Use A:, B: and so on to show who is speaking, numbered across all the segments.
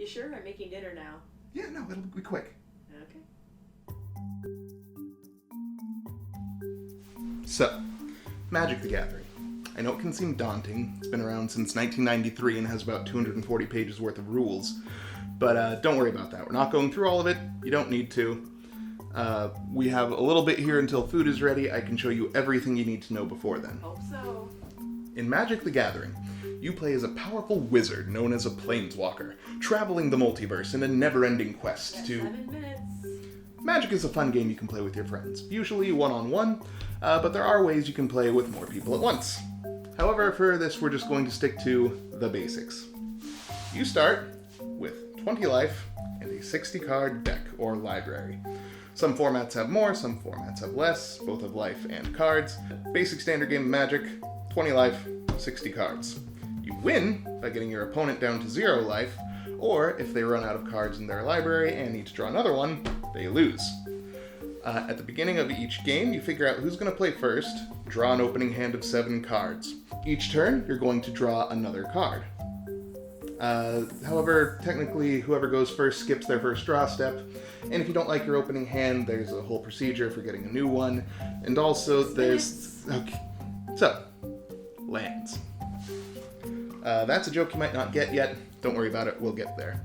A: You sure? I'm making dinner now.
B: Yeah, no, it'll be quick.
A: Okay.
B: So, Magic the Gathering. I know it can seem daunting. It's been around since 1993 and has about 240 pages worth of rules. But don't worry about that. We're not going through all of it. You don't need to. We have a little bit here until food is ready. I can show you everything you need to know before then.
A: Hope so.
B: In Magic the Gathering, you play as a powerful wizard known as a Planeswalker, traveling the multiverse in a never-ending quest
A: Got
B: to...
A: 7 minutes.
B: Magic is a fun game you can play with your friends, usually one-on-one, but there are ways you can play with more people at once. However, for this, we're just going to stick to the basics. You start with 20 life and a 60-card deck or library. Some formats have more, some formats have less, both of life and cards. Basic standard game of Magic, 20 life, 60 cards. You win by getting your opponent down to 0 life, or if they run out of cards in their library and need to draw another one, they lose. At the beginning of each game, you figure out who's going to play first, draw an opening hand of 7 cards. Each turn, you're going to draw another card. However, technically, whoever goes first skips their first draw step, and if you don't like your opening hand, there's a whole procedure for getting a new one, and also there's... Okay. So, lands. That's a joke you might not get yet. Don't worry about it, we'll get there.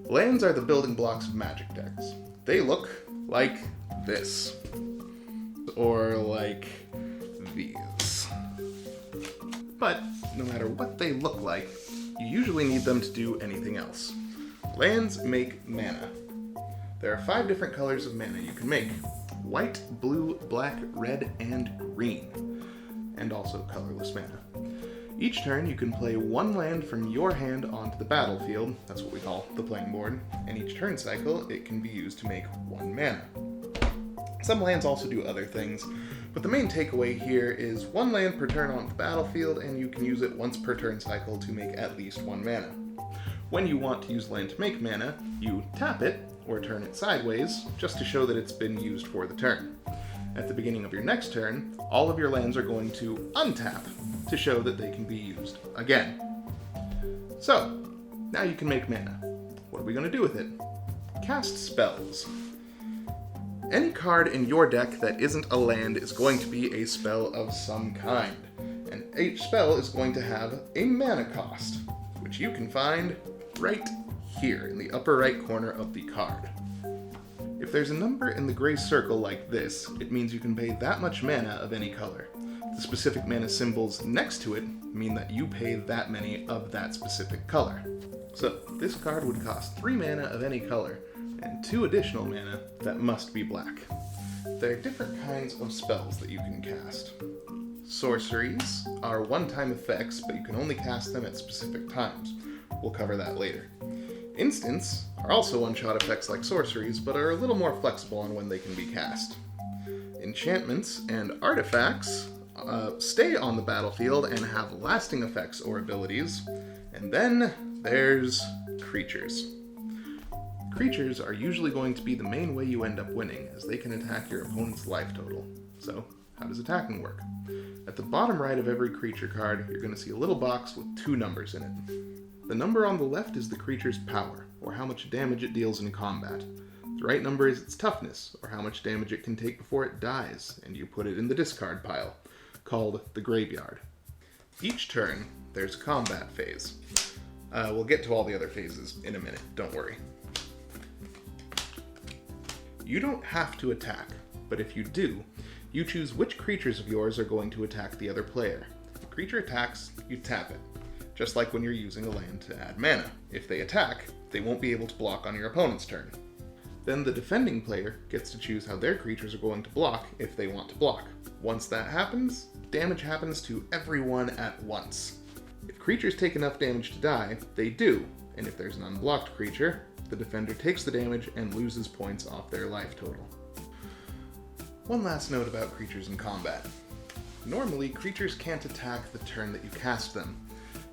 B: Lands are the building blocks of Magic decks. They look like this. Or like these. But, no matter what they look like, you usually need them to do anything else. Lands make mana. There are 5 different colors of mana you can make. White, blue, black, red, and green. And also colorless mana. Each turn you can play 1 land from your hand onto the battlefield, that's what we call the playing board, and each turn cycle it can be used to make 1 mana. Some lands also do other things, but the main takeaway here is 1 land per turn on the battlefield, and you can use it once per turn cycle to make at least 1 mana. When you want to use land to make mana, you tap it, or turn it sideways, just to show that it's been used for the turn. At the beginning of your next turn, all of your lands are going to untap, to show that they can be used again. So, now you can make mana. What are we going to do with it? Cast spells. Any card in your deck that isn't a land is going to be a spell of some kind, and each spell is going to have a mana cost, which you can find right here in the upper right corner of the card. If there's a number in the gray circle like this, it means you can pay that much mana of any color. The specific mana symbols next to it mean that you pay that many of that specific color. So, this card would cost 3 mana of any color, and 2 additional mana that must be black. There are different kinds of spells that you can cast. Sorceries are one-time effects, but you can only cast them at specific times. We'll cover that later. Instants are also one-shot effects like sorceries, but are a little more flexible on when they can be cast. Enchantments and artifacts stay on the battlefield and have lasting effects or abilities. And then there's creatures. Creatures are usually going to be the main way you end up winning, as they can attack your opponent's life total. So, how does attacking work? At the bottom right of every creature card, you're going to see a little box with 2 numbers in it. The number on the left is the creature's power, or how much damage it deals in combat. The right number is its toughness, or how much damage it can take before it dies, and you put it in the discard pile, called the graveyard. Each turn, there's a combat phase. We'll get to all the other phases in a minute, don't worry. You don't have to attack, but if you do, you choose which creatures of yours are going to attack the other player. If a creature attacks, you tap it, just like when you're using a land to add mana. If they attack, they won't be able to block on your opponent's turn. Then the defending player gets to choose how their creatures are going to block if they want to block. Once that happens, damage happens to everyone at once. If creatures take enough damage to die, they do, and if there's an unblocked creature, the defender takes the damage and loses points off their life total. One last note about creatures in combat. Normally, creatures can't attack the turn that you cast them.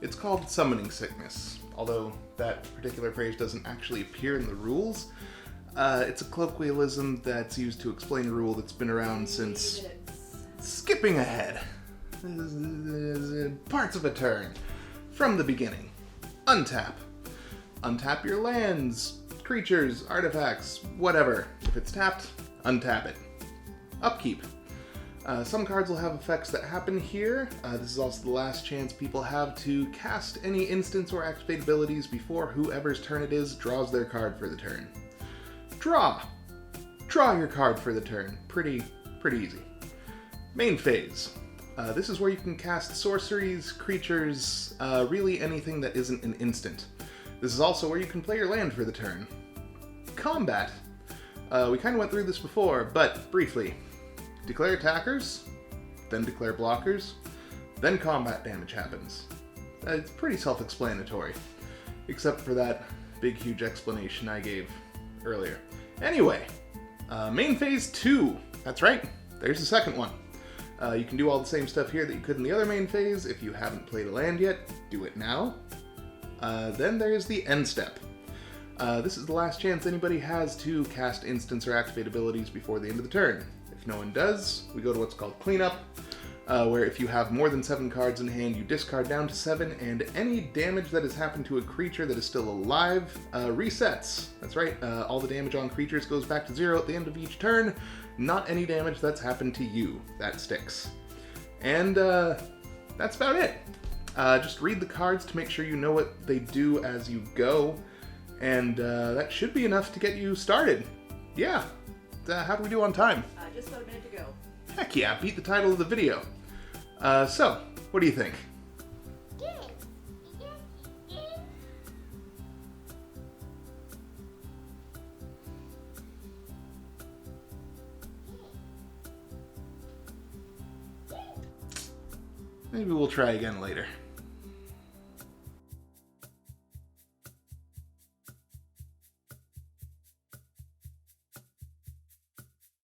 B: It's called summoning sickness, although that particular phrase doesn't actually appear in the rules. It's a colloquialism that's used to explain a rule that's been around since... Skipping ahead. Parts of a turn. From the beginning. Untap. untap your lands, creatures, artifacts, whatever. If it's tapped, untap it. Upkeep. Some cards will have effects that happen here. This is also the last chance people have to cast any instance or activate abilities before whoever's turn it is draws their card for the turn. Draw. Draw your card for the turn. Pretty easy. Main phase. This is where you can cast sorceries, creatures, really anything that isn't an instant. This is also where you can play your land for the turn. Combat. We kind of went through this before, but briefly. Declare attackers, then declare blockers, then combat damage happens. It's pretty self-explanatory, except for that big huge explanation I gave earlier. Anyway, main phase 2. That's right, there's the second one. You can do all the same stuff here that you could in the other main phase. If you haven't played a land yet, do it now. Then there's the end step. This is the last chance anybody has to cast instance or activate abilities before the end of the turn. If no one does, we go to what's called cleanup, where if you have more than 7 cards in hand, you discard down to 7, and any damage that has happened to a creature that is still alive resets. That's right, all the damage on creatures goes back to 0 at the end of each turn. Not any damage that's happened to you. That sticks. And that's about it. Just read the cards to make sure you know what they do as you go, and that should be enough to get you started. Yeah. How do we do on time?
A: Just about a minute to go.
B: Heck yeah, beat the title of the video. So, what do you think? Maybe we'll try again later.